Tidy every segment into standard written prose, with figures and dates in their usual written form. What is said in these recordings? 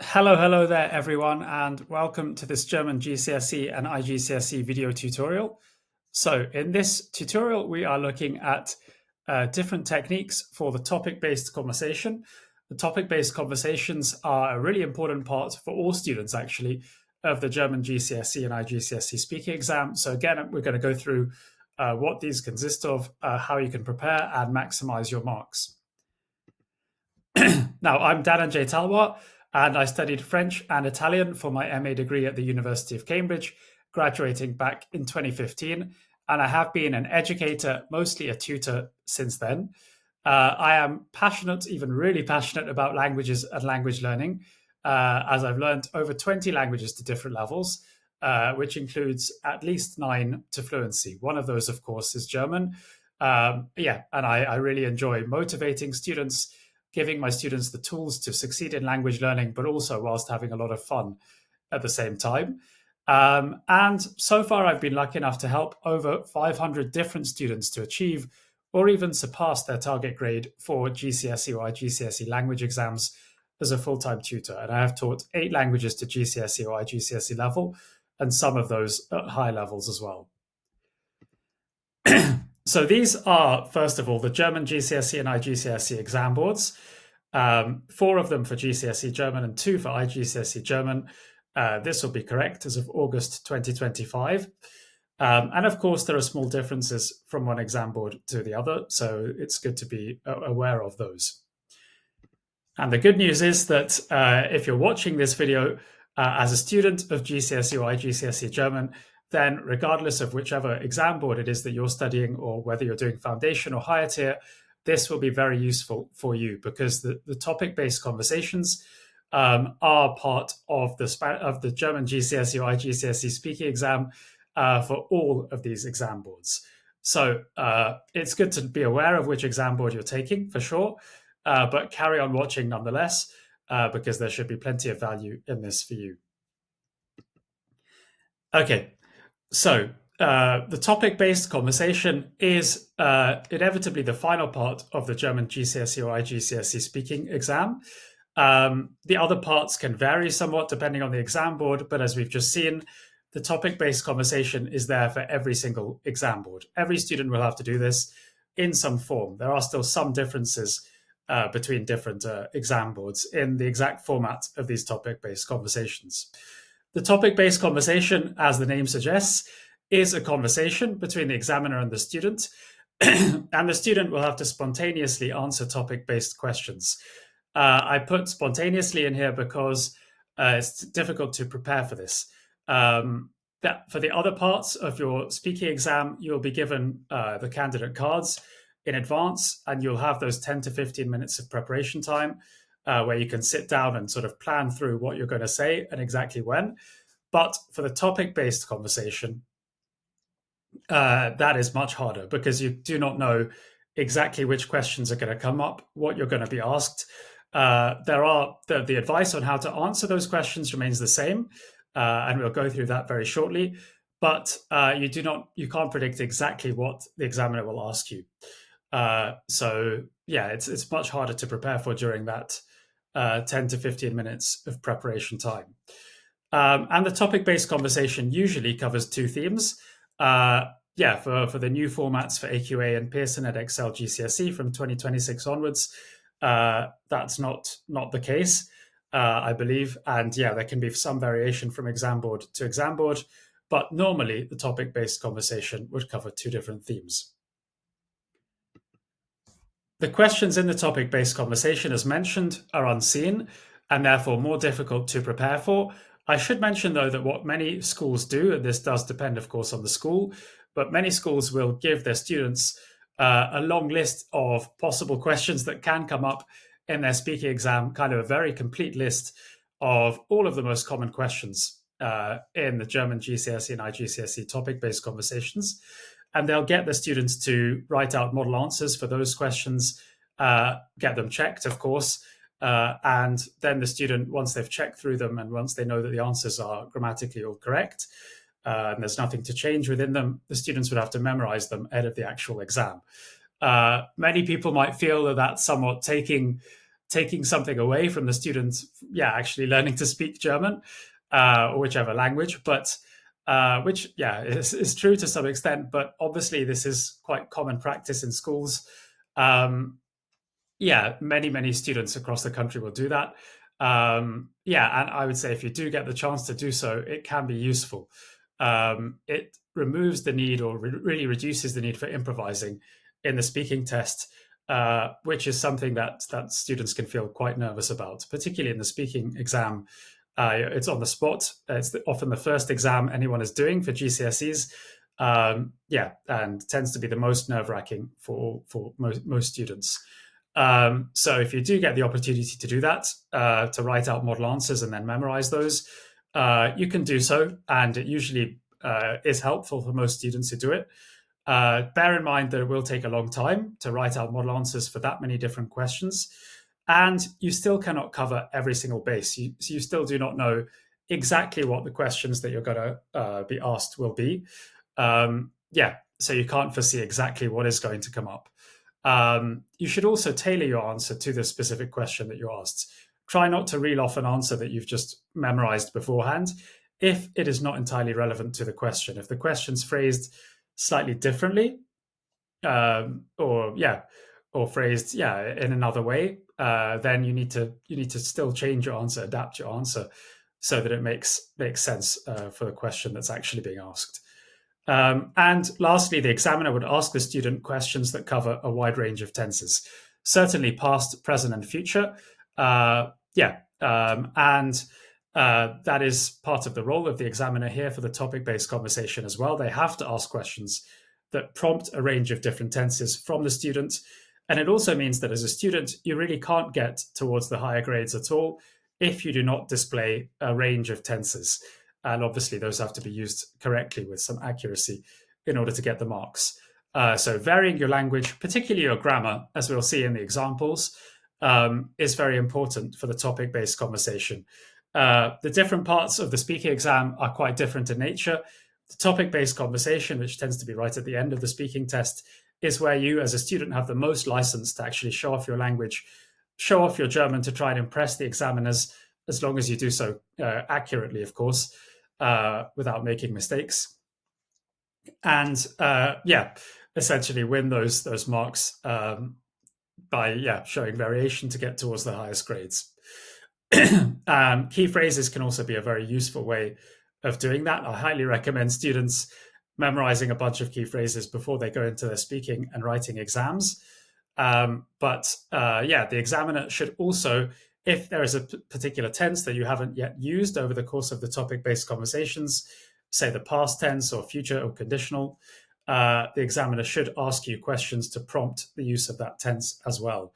Hello there, everyone, and welcome to this German GCSE and iGCSE video tutorial. So in this tutorial, we are looking at different techniques for the topic-based conversation. The topic-based conversations are a really important part for all students, actually, of the German GCSE and iGCSE speaking exam. So again, we're going to go through what these consist of, how you can prepare and maximize your marks. Now, I'm Dhananjay Talwar, and I studied French and Italian for my MA degree at the University of Cambridge, graduating back in 2015. And I have been an educator, mostly a tutor, since then. I am passionate, even really passionate, about languages and language learning, as I've learned over 20 languages to different levels, which includes at least 9 to fluency. One of those, of course, is German. And I really enjoy motivating students, giving my students the tools to succeed in language learning, but also whilst having a lot of fun at the same time. And so far, I've been lucky enough to help over 500 different students to achieve or even surpass their target grade for GCSE or iGCSE language exams as a full-time tutor. And I have taught 8 languages to GCSE or iGCSE level, and some of those at high levels as well. So these are, first of all, the German GCSE and iGCSE exam boards. 4 of them for GCSE German and 2 for iGCSE German. This will be correct as of August 2025. And of course, there are small differences from one exam board to the other, so it's good to be aware of those. And the good news is that if you're watching this video as a student of GCSE or iGCSE German, then regardless of whichever exam board it is that you're studying, or whether you're doing foundation or higher tier, this will be very useful for you, because the topic-based conversations are part of the German GCSE or iGCSE speaking exam for all of these exam boards. So it's good to be aware of which exam board you're taking, for sure, but carry on watching nonetheless, because there should be plenty of value in this for you. Okay, so the topic-based conversation is inevitably the final part of the German GCSE or iGCSE speaking exam. The other parts can vary somewhat depending on the exam board, but as we've just seen, the topic-based conversation is there for every single exam board. Every student will have to do this in some form. There are still some differences between different exam boards in the exact format of these topic-based conversations. The topic-based conversation, as the name suggests, is a conversation between the examiner and the student, and the student will have to spontaneously answer topic-based questions. I put spontaneously in here because it's difficult to prepare for this. For the other parts of your speaking exam, you'll be given the candidate cards in advance, and you'll have those 10 to 15 minutes of preparation time where you can sit down and sort of plan through what you're going to say and exactly when. But for the topic-based conversation, that is much harder, because you do not know exactly which questions are going to come up, what you're going to be asked. The advice on how to answer those questions remains the same, and we'll go through that very shortly. But you can't predict exactly what the examiner will ask you. It's much harder to prepare for during that 10 to 15 minutes of preparation time. And the topic-based conversation usually covers 2 themes. For the new formats for AQA and Pearson edXL GCSE from 2026 onwards, that's not the case, I believe. And there can be some variation from exam board to exam board, but normally the topic-based conversation would cover 2 different themes. The questions in the topic-based conversation, as mentioned, are unseen and therefore more difficult to prepare for. I should mention, though, that what many schools do, and this does depend, of course, on the school, but many schools will give their students a long list of possible questions that can come up in their speaking exam, kind of a very complete list of all of the most common questions in the German GCSE and iGCSE topic-based conversations. And they'll get the students to write out model answers for those questions, get them checked, of course, and then the student, once they've checked through them and once they know that the answers are grammatically all correct, and there's nothing to change within them, the students would have to memorize them ahead of the actual exam. Many people might feel that that's somewhat taking taking something away from the students, actually learning to speak German or whichever language, but which, is true to some extent. But obviously, this is quite common practice in schools. Many students across the country will do that. And I would say if you do get the chance to do so, it can be useful. It removes the need, or really reduces the need for improvising in the speaking test, which is something that students can feel quite nervous about, particularly in the speaking exam. It's on the spot. It's often the first exam anyone is doing for GCSEs. And tends to be the most nerve-wracking for most students. So if you do get the opportunity to do that, to write out model answers and then memorize those, you can do so, and it usually is helpful for most students who do it. Bear in mind that it will take a long time to write out model answers for that many different questions, and you still cannot cover every single base. So you still do not know exactly what the questions that you're going to be asked will be. So you can't foresee exactly what is going to come up. You should also tailor your answer to the specific question that you're asked. Try not to reel off an answer that you've just memorized beforehand if it is not entirely relevant to the question. If the question's phrased slightly differently, or phrased in another way, then you need to still change your answer, adapt your answer, so that it makes sense for the question that's actually being asked. And lastly, the examiner would ask the student questions that cover a wide range of tenses, certainly past, present, and future. That is part of the role of the examiner here for the topic-based conversation as well. They have to ask questions that prompt a range of different tenses from the student. And it also means that as a student, you really can't get towards the higher grades at all if you do not display a range of tenses. And obviously, those have to be used correctly with some accuracy in order to get the marks. So varying your language, particularly your grammar, as we'll see in the examples, is very important for the topic-based conversation. The different parts of the speaking exam are quite different in nature. The topic-based conversation, which tends to be right at the end of the speaking test, is where you, as a student, have the most license to actually show off your language, show off your German to try and impress the examiners, as long as you do so accurately, of course, without making mistakes. And essentially win those marks by showing variation to get towards the highest grades. Key phrases can also be a very useful way of doing that. I highly recommend students memorizing a bunch of key phrases before they go into their speaking and writing exams. The examiner should also, if there is a particular tense that you haven't yet used over the course of the topic-based conversations, say the past tense or future or conditional, the examiner should ask you questions to prompt the use of that tense as well.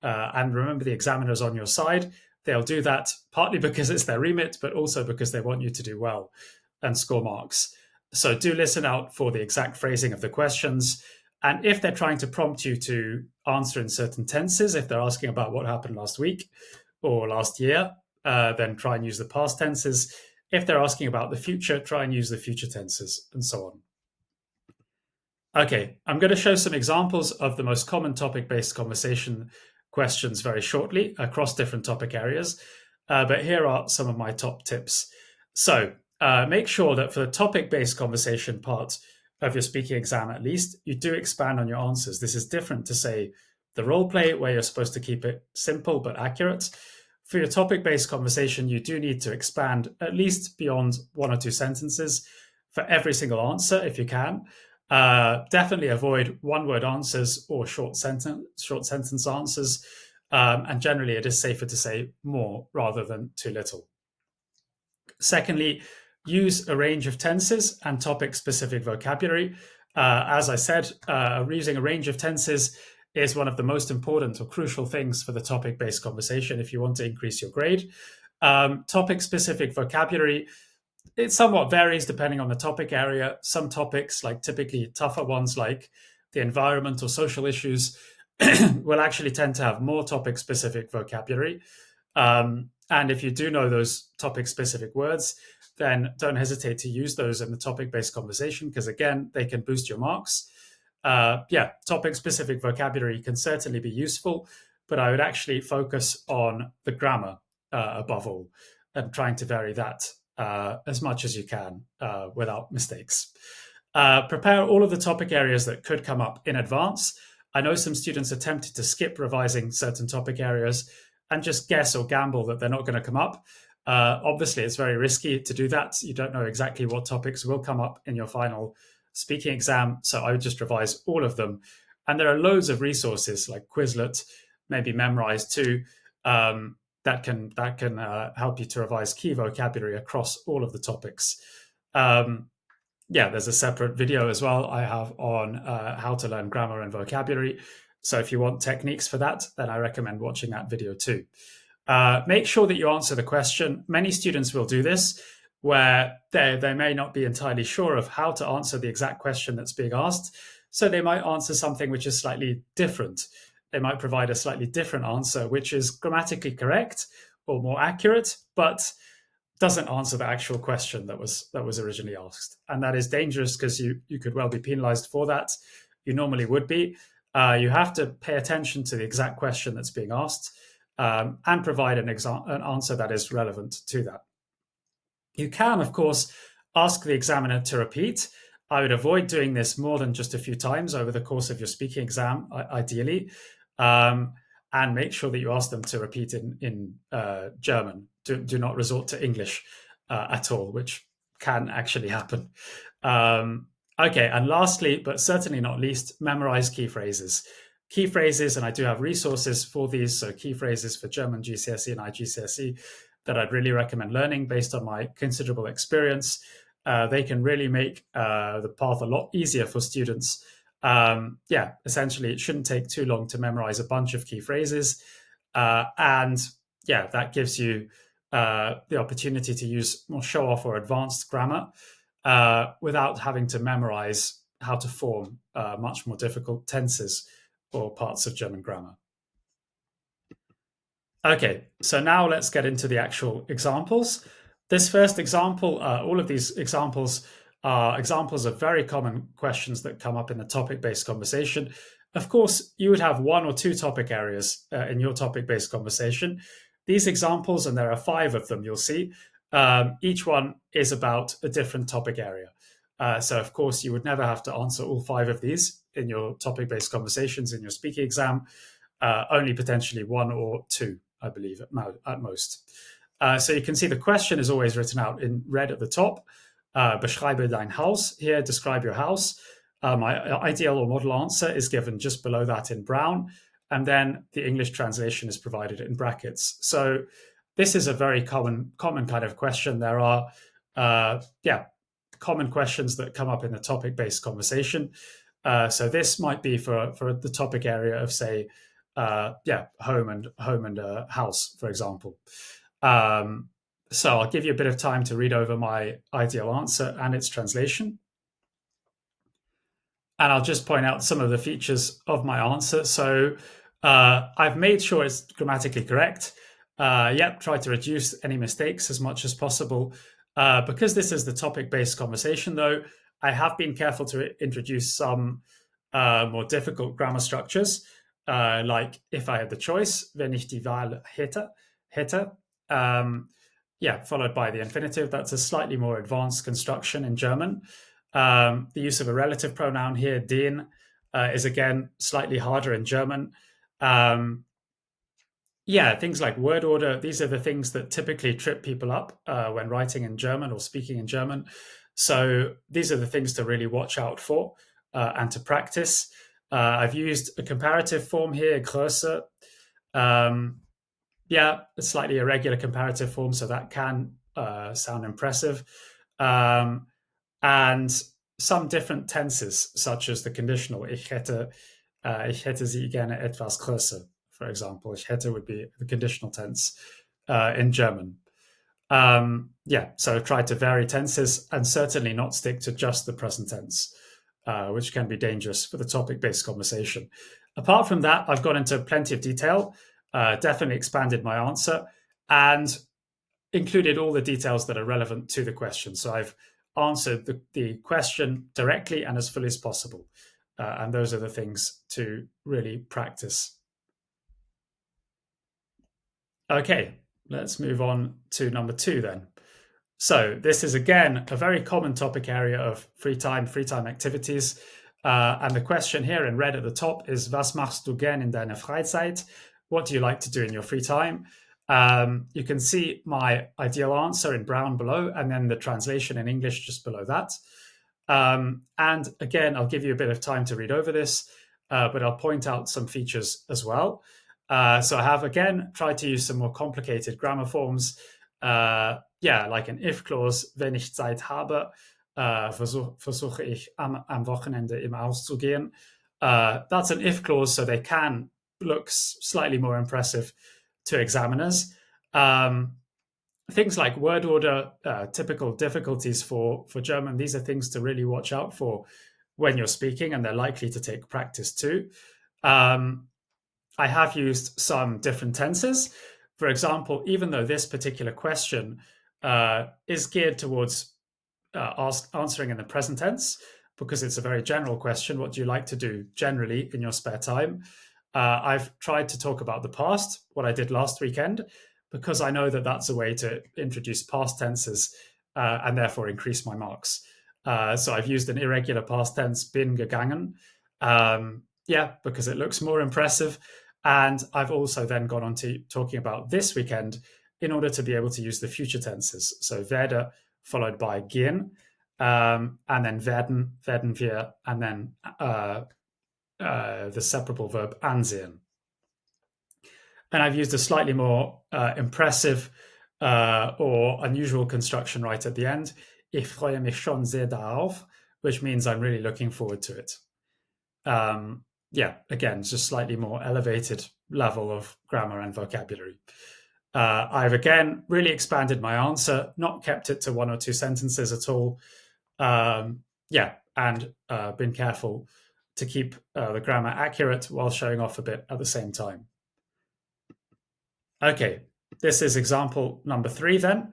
And remember, the examiner is on your side. They'll do that partly because it's their remit, but also because they want you to do well and score marks. So do listen out for the exact phrasing of the questions. And if they're trying to prompt you to answer in certain tenses, if they're asking about what happened last week or last year, then try and use the past tenses. If they're asking about the future, try and use the future tenses, and so on. Okay, I'm going to show some examples of the most common topic-based conversation questions very shortly across different topic areas. But here are some of my top tips. So make sure that for the topic-based conversation part of your speaking exam, at least, you do expand on your answers. This is different to, say, the role play, where you're supposed to keep it simple but accurate. For your topic-based conversation, you do need to expand at least beyond one or two sentences for every single answer if you can. Definitely avoid one-word answers or short sentence answers. And generally, it is safer to say more rather than too little. Secondly, use a range of tenses and topic-specific vocabulary. As I said, using a range of tenses is one of the most important or crucial things for the topic-based conversation if you want to increase your grade. Topic-specific vocabulary, it somewhat varies depending on the topic area. Some topics, like typically tougher ones like the environment or social issues, will actually tend to have more topic-specific vocabulary. And if you do know those topic-specific words, then don't hesitate to use those in the topic-based conversation, because again, they can boost your marks. Topic-specific vocabulary can certainly be useful, but I would actually focus on the grammar above all and trying to vary that as much as you can without mistakes. Prepare all of the topic areas that could come up in advance. I know some students are tempted to skip revising certain topic areas and just guess or gamble that they're not going to come up. Obviously, it's very risky to do that. You don't know exactly what topics will come up in your final speaking exam. So I would just revise all of them. And there are loads of resources like Quizlet, maybe Memrise too, that can help you to revise key vocabulary across all of the topics. Yeah, there's a separate video as well I have on how to learn grammar and vocabulary. So if you want techniques for that, then I recommend watching that video too. Make sure that you answer the question. Many students will do this where they may not be entirely sure of how to answer the exact question that's being asked. So they might answer something which is slightly different. They might provide a slightly different answer, which is grammatically correct or more accurate, but doesn't answer the actual question that was originally asked. And that is dangerous because you could well be penalized for that. You normally would be. You have to pay attention to the exact question that's being asked and provide an answer that is relevant to that. You can, of course, ask the examiner to repeat. I would avoid doing this more than just a few times over the course of your speaking exam, ideally, and make sure that you ask them to repeat in German. Do not resort to English at all, which can actually happen. Okay, and lastly, but certainly not least, memorize key phrases. Key phrases, and I do have resources for these, so key phrases for German GCSE and iGCSE that I'd really recommend learning based on my considerable experience. They can really make the path a lot easier for students. Yeah, essentially, it shouldn't take too long to memorize a bunch of key phrases. And yeah, that gives you the opportunity to use more show-off or advanced grammar without having to memorize how to form much more difficult tenses or parts of German grammar. Okay, so now let's get into the actual examples. This first example, all of these examples are examples of very common questions that come up in the topic-based conversation. Of course, you would have one or two topic areas in your topic-based conversation. These examples, and there are 5 of them, you'll see, each one is about a different topic area. So, of course, you would never have to answer all 5 of these in your topic-based conversations in your speaking exam, only potentially 1 or 2. I believe, at most. So you can see the question is always written out in red at the top. Beschreibe dein Haus. Here, describe your house. My ideal or model answer is given just below that in brown. And then the English translation is provided in brackets. So this is a very common kind of question. There are, common questions that come up in the topic-based conversation. So this might be for the topic area of, say, home and house, for example. So I'll give you a bit of time to read over my ideal answer and its translation. And I'll just point out some of the features of my answer. So I've made sure it's grammatically correct. Try to reduce any mistakes as much as possible. Because this is the topic-based conversation, though, I have been careful to introduce some more difficult grammar structures. Like if I had the choice, wenn ich die Wahl hätte, followed by the infinitive. That's a slightly more advanced construction in German. The use of a relative pronoun here, den, is again slightly harder in German. Things like word order, these are the things that typically trip people up when writing in German or speaking in German. So these are the things to really watch out for and to practice. I've used a comparative form here, Größe. A slightly irregular comparative form, so that can sound impressive. And some different tenses, such as the conditional. Ich hätte sie gerne etwas größer, for example. Ich hätte would be the conditional tense in German. So try to vary tenses and certainly not stick to just the present tense, which can be dangerous for the topic-based conversation. Apart from that, I've gone into plenty of detail, definitely expanded my answer, and included all the details that are relevant to the question. So I've answered the question directly and as fully as possible. And those are the things to really practice. Okay, let's move on to number 2 then. So this is again a very common topic area of free time activities. And the question here in red at the top is Was machst du gern in deiner Freizeit? What do you like to do in your free time? You can see my ideal answer in brown below, and then the translation in English just below that. And again, I'll give you a bit of time to read over this, but I'll point out some features as well. So I have again tried to use some more complicated grammar forms. Like an if clause, wenn ich Zeit habe, versuche ich am Wochenende immer auszugehen. That's an if clause, so they can look slightly more impressive to examiners. Things like word order, typical difficulties for German, these are things to really watch out for when you're speaking, and they're likely to take practice too. I have used some different tenses. For example, even though this particular question is geared towards answering in the present tense, because it's a very general question, what do you like to do generally in your spare time? I've tried to talk about the past, what I did last weekend, because I know that that's a way to introduce past tenses and therefore increase my marks. So I've used an irregular past tense, bin gegangen, because it looks more impressive. And I've also then gone on to talking about this weekend in order to be able to use the future tenses. So werde followed by gehen, and then werden wir, and then the separable verb ansehen. And I've used a slightly more impressive or unusual construction right at the end. Ich freue mich schon sehr darauf, which means I'm really looking forward to it. Again, just slightly more elevated level of grammar and vocabulary. I've again really expanded my answer, not kept it to 1 or 2 sentences at all. And been careful to keep the grammar accurate while showing off a bit at the same time. Okay, this is example number 3 then.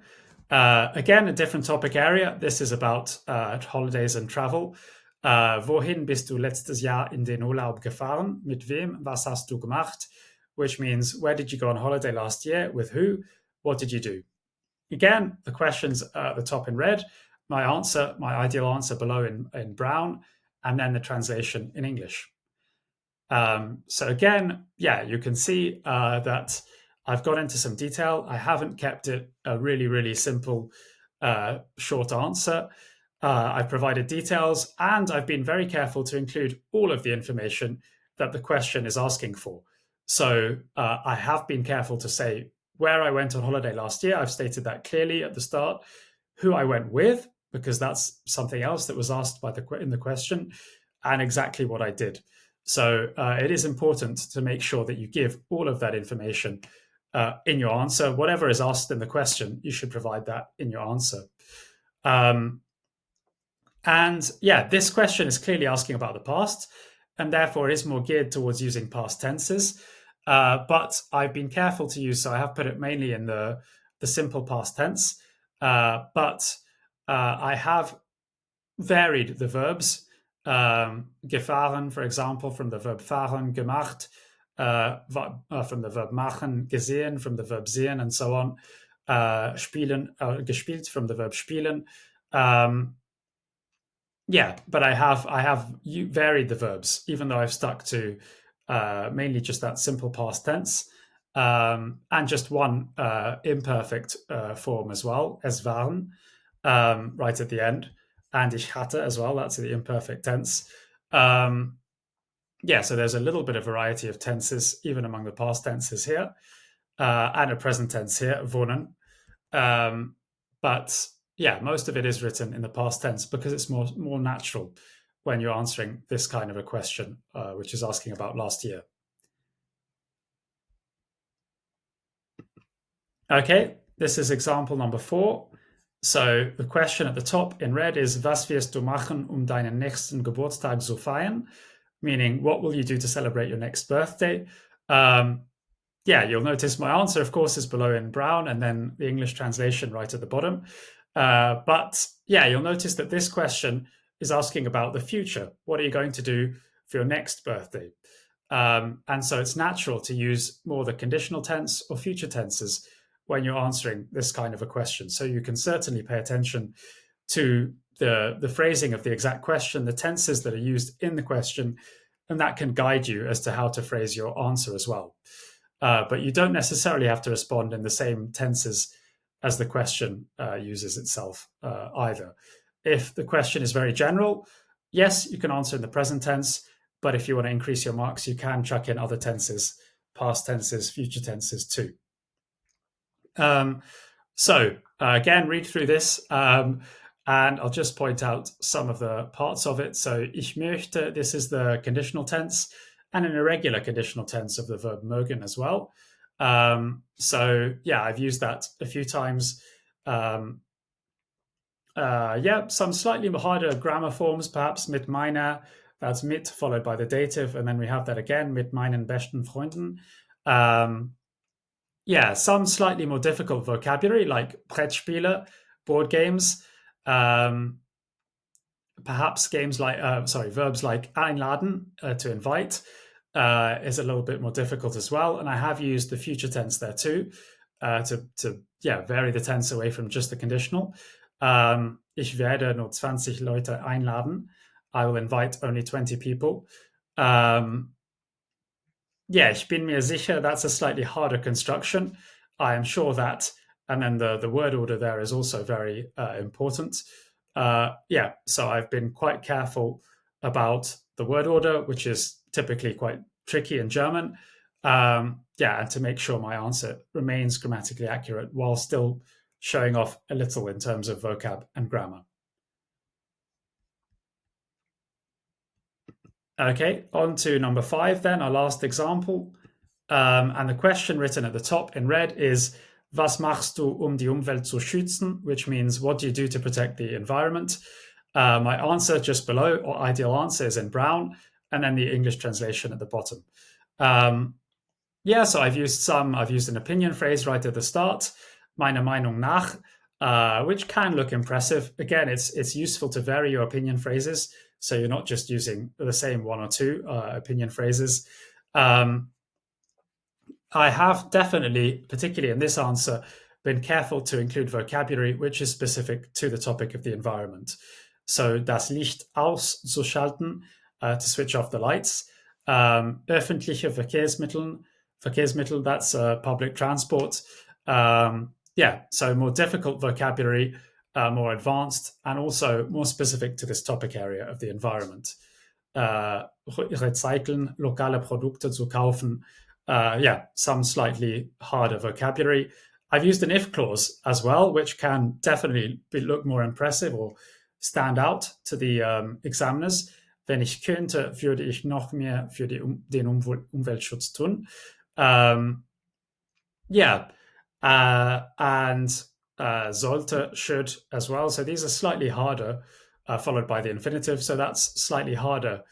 Again, a different topic area. This is about holidays and travel. Wohin bist du letztes Jahr in den Urlaub gefahren? Mit wem? Was hast du gemacht? Which means, where did you go on holiday last year? With who? What did you do? Again, the question's at the top in red. My answer, my ideal answer below in brown, and then the translation in English. So again, you can see that I've got into some detail. I haven't kept it a really, really simple, short answer. I've provided details, and I've been very careful to include all of the information that the question is asking for. So I have been careful to say where I went on holiday last year. I've stated that clearly at the start. Who I went with, because that's something else that was asked in the question, and exactly what I did. So it is important to make sure that you give all of that information in your answer. Whatever is asked in the question, you should provide that in your answer. This question is clearly asking about the past, and therefore it is more geared towards using past tenses. But I've been careful to use, so I have put it mainly in the simple past tense. But I have varied the verbs. Gefahren, for example, from the verb fahren, gemacht, from the verb machen, gesehen, from the verb sehen, and so on. Spielen, gespielt, from the verb spielen. But I have varied the verbs, even though I've stuck to mainly just that simple past tense, and just one imperfect form as well, es waren, right at the end, and ich hatte as well, that's the imperfect tense. So there's a little bit of variety of tenses, even among the past tenses here, and a present tense here, wohnen. But most of it is written in the past tense because it's more natural when you're answering this kind of a question, which is asking about last year. Okay, this is example number 4. So the question at the top in red is Was wirst du machen, deinen nächsten Geburtstag zu feiern? Meaning, what will you do to celebrate your next birthday? You'll notice my answer, of course, is below in brown, and then the English translation right at the bottom. But you'll notice that this question is asking about the future. What are you going to do for your next birthday? And so it's natural to use more the conditional tense or future tenses when you're answering this kind of a question. So you can certainly pay attention to the phrasing of the exact question, the tenses that are used in the question, and that can guide you as to how to phrase your answer as well. But you don't necessarily have to respond in the same tenses as the question uses itself either. If the question is very general, yes, you can answer in the present tense, but if you want to increase your marks, you can chuck in other tenses, past tenses, future tenses too. So again, read through this, and I'll just point out some of the parts of it. So ich möchte, this is the conditional tense, and an irregular conditional tense of the verb mögen as well. So yeah, I've used that a few times. Yeah, some slightly harder grammar forms, perhaps mit meiner, that's mit followed by the dative, and then we have that again, mit meinen besten Freunden. Yeah, some slightly more difficult vocabulary like Brettspiele, board games, perhaps games like, verbs like einladen, to invite, is a little bit more difficult as well. And I have used the future tense there too, to vary the tense away from just the conditional. Ich werde nur 20 Leute einladen. I will invite only 20 people. Yeah, ich bin mir sicher, that's a slightly harder construction. I am sure that. And then the word order there is also very important. Yeah, so I've been quite careful about the word order, which is typically quite tricky in German. Yeah, and to make sure my answer remains grammatically accurate while still showing off a little in terms of vocab and grammar. Okay, on to number 5 then, our last example. And the question written at the top in red is, was machst du, die Umwelt zu schützen? Which means, what do you do to protect the environment? My answer just below, or ideal answer, is in brown, and then the English translation at the bottom. Yeah, so I've used an opinion phrase right at the start, meiner Meinung nach, which can look impressive. Again, it's useful to vary your opinion phrases, so you're not just using the same one or two opinion phrases. I have definitely, particularly in this answer, been careful to include vocabulary which is specific to the topic of the environment. So das Licht auszuschalten, to switch off the lights. Öffentliche Verkehrsmittel, that's public transport. Yeah, so more difficult vocabulary, more advanced, and also more specific to this topic area of the environment. Recyceln, lokale Produkte zu kaufen. Yeah, some slightly harder vocabulary. I've used an if clause as well, which can definitely look more impressive or stand out to the examiners. Wenn ich könnte, würde ich noch mehr für den Umweltschutz tun. Yeah, and sollte, should as well. So these are slightly harder, followed by the infinitive. So that's slightly harder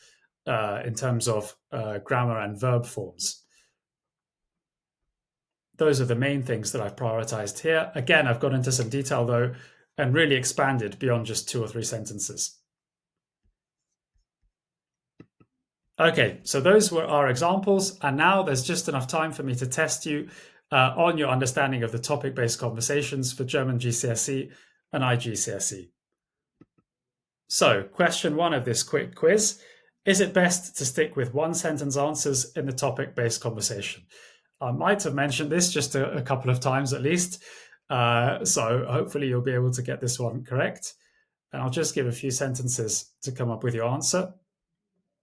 in terms of grammar and verb forms. Those are the main things that I've prioritized here. Again, I've got into some detail though, and really expanded beyond just 2 or 3 sentences. Okay, so those were our examples, and now there's just enough time for me to test you on your understanding of the topic-based conversations for German GCSE and iGCSE. So, question 1 of this quick quiz: is it best to stick with one-sentence answers in the topic-based conversation? I might have mentioned this just a couple of times at least, so hopefully you'll be able to get this one correct. And I'll just give a few sentences to come up with your answer.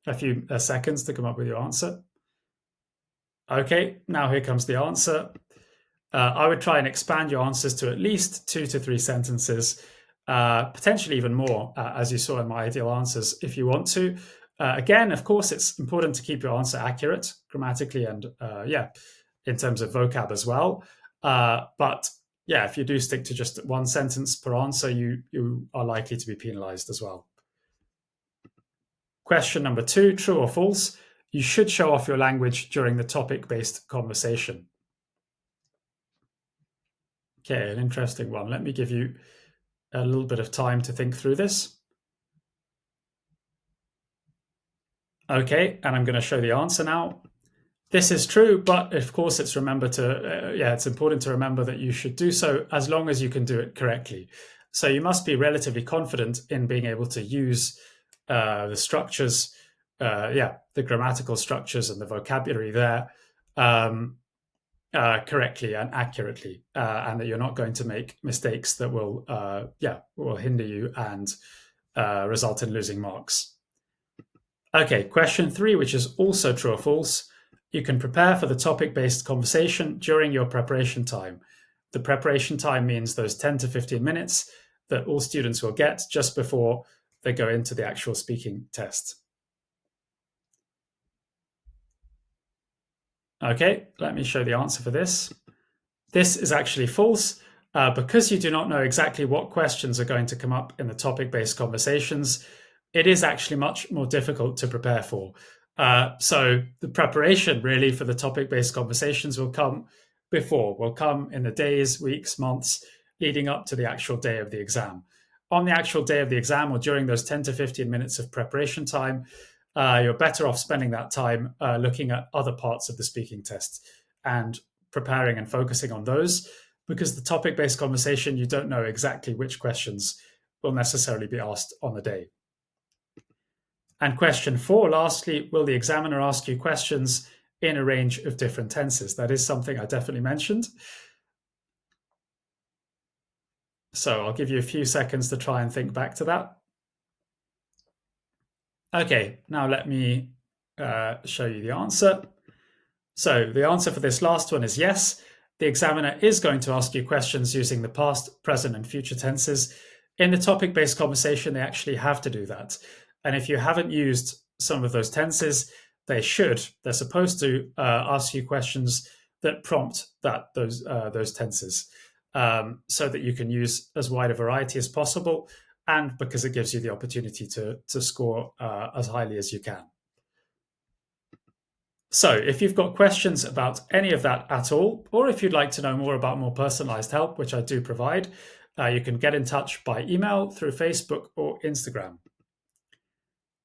A few seconds to come up with your answer. Okay, now here comes the answer. I would try and expand your answers to at least 2 to 3 sentences, potentially even more, as you saw in my ideal answers, if you want to. Again, of course, it's important to keep your answer accurate grammatically and, in terms of vocab as well. But yeah, if you do stick to just one sentence per answer, you are likely to be penalized as well. Question number 2, true or false? You should show off your language during the topic-based conversation. Okay, an interesting one. Let me give you a little bit of time to think through this. Okay, and I'm going to show the answer now. This is true, but of course, it's important to remember that you should do so as long as you can do it correctly. So you must be relatively confident in being able to use the structures, the grammatical structures and the vocabulary there correctly and accurately, and that you're not going to make mistakes that will hinder you and result in losing marks. Okay, question 3, which is also true or false. You can prepare for the topic-based conversation during your preparation time. The preparation time means those 10 to 15 minutes that all students will get just before they go into the actual speaking test. Okay, let me show the answer for this. This is actually false. Because you do not know exactly what questions are going to come up in the topic-based conversations, it is actually much more difficult to prepare for. So the preparation really for the topic-based conversations will come in the days, weeks, months leading up to the actual day of the exam. On the actual day of the exam or during those 10 to 15 minutes of preparation time, you're better off spending that time looking at other parts of the speaking test and preparing and focusing on those, because the topic-based conversation, you don't know exactly which questions will necessarily be asked on the day. And question 4, lastly, will the examiner ask you questions in a range of different tenses? That is something I definitely mentioned. So I'll give you a few seconds to try and think back to that. Okay, now let me show you the answer. So the answer for this last one is yes. The examiner is going to ask you questions using the past, present, and future tenses. In the topic-based conversation, they actually have to do that. And if you haven't used some of those tenses, they're supposed to ask you questions that prompt those tenses, so that you can use as wide a variety as possible, and because it gives you the opportunity to score as highly as you can. So if you've got questions about any of that at all, or if you'd like to know more about more personalized help, which I do provide, you can get in touch by email, through Facebook, or Instagram.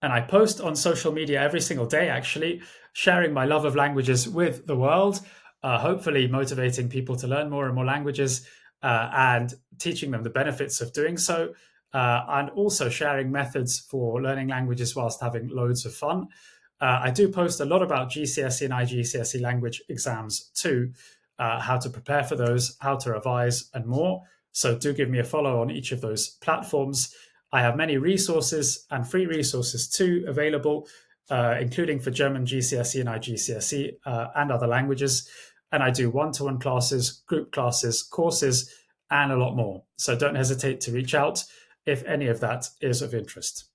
And I post on social media every single day, actually, sharing my love of languages with the world, hopefully motivating people to learn more and more languages, and teaching them the benefits of doing so, and also sharing methods for learning languages whilst having loads of fun. I do post a lot about GCSE and iGCSE language exams too, how to prepare for those, how to revise, and more. So do give me a follow on each of those platforms. I have many resources and free resources too available, including for German GCSE and iGCSE and other languages. And I do one-to-one classes, group classes, courses, and a lot more. So don't hesitate to reach out if any of that is of interest.